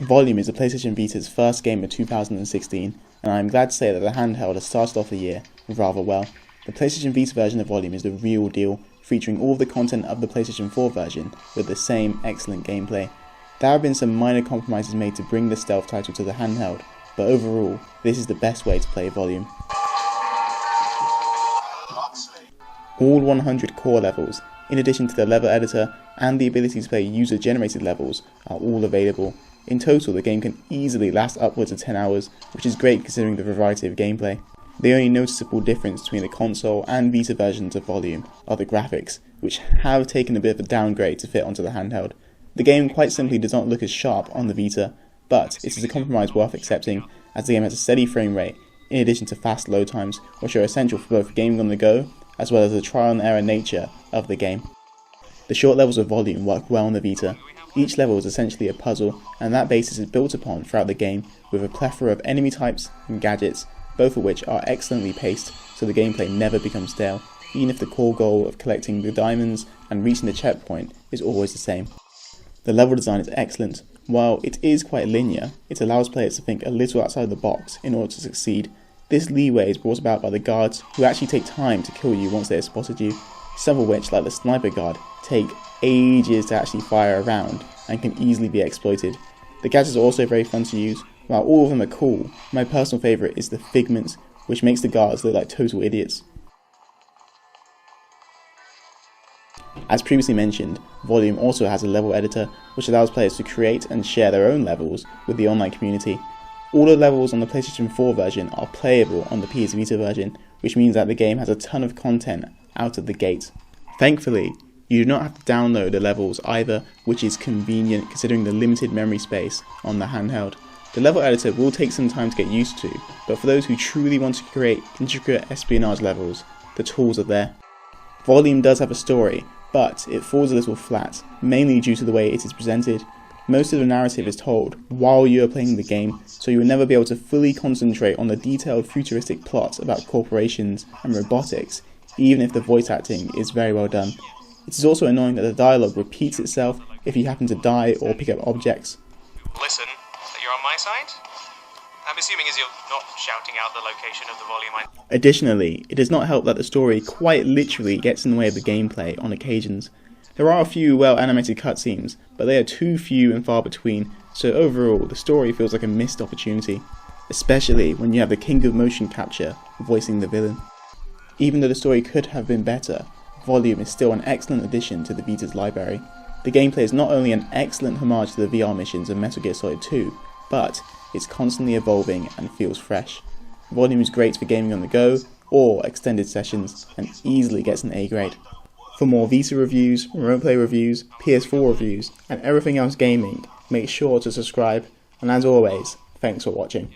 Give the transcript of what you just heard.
Volume is the PlayStation Vita's first game of 2016, and I am glad to say that the handheld has started off the year rather well. The PlayStation Vita version of Volume is the real deal, featuring all of the content of the PlayStation 4 version with the same excellent gameplay. There have been some minor compromises made to bring the stealth title to the handheld, but overall, this is the best way to play Volume. All 100 core levels, in addition to the level editor and the ability to play user-generated levels, are all available. In total, the game can easily last upwards of 10 hours, which is great considering the variety of gameplay. The only noticeable difference between the console and Vita versions of Volume are the graphics, which have taken a bit of a downgrade to fit onto the handheld. The game quite simply does not look as sharp on the Vita, but it is a compromise worth accepting, as the game has a steady frame rate, in addition to fast load times, which are essential for both gaming on the go, as well as the trial and error nature of the game. The short levels of Volume work well on the Vita. Each level is essentially a puzzle, and that basis is built upon throughout the game, with a plethora of enemy types and gadgets, both of which are excellently paced, so the gameplay never becomes stale, even if the core goal of collecting the diamonds and reaching the checkpoint is always the same. The level design is excellent. While it is quite linear, it allows players to think a little outside the box in order to succeed. This leeway is brought about by the guards, who actually take time to kill you once they have spotted you, some of which, like the sniper guard, take ages to actually fire around and can easily be exploited. The gadgets are also very fun to use. While all of them are cool, my personal favourite is the figments, which makes the guards look like total idiots. As previously mentioned, Volume also has a level editor, which allows players to create and share their own levels with the online community. All the levels on the PlayStation 4 version are playable on the PS Vita version, which means that the game has a ton of content out of the gate. Thankfully, you do not have to download the levels either, which is convenient considering the limited memory space on the handheld. The level editor will take some time to get used to, but for those who truly want to create intricate espionage levels, the tools are there. Volume does have a story, but it falls a little flat, mainly due to the way it is presented. Most of the narrative is told while you are playing the game, so you will never be able to fully concentrate on the detailed futuristic plot about corporations and robotics, even if the voice acting is very well done. It is also annoying that the dialogue repeats itself if you happen to die or pick up objects. Listen, you're on my side? I'm assuming as you're not shouting out the location of the volume. Additionally, it does not help that the story quite literally gets in the way of the gameplay on occasions. There are a few well-animated cutscenes, but they are too few and far between, so overall the story feels like a missed opportunity, especially when you have the king of motion capture voicing the villain. Even though the story could have been better, Volume is still an excellent addition to the Vita's library. The gameplay is not only an excellent homage to the VR missions of Metal Gear Solid 2, but it's constantly evolving and feels fresh. Volume is great for gaming on the go or extended sessions and easily gets an A grade. For more Vita reviews, remote play reviews, PS4 reviews and everything else gaming, make sure to subscribe, and as always, thanks for watching.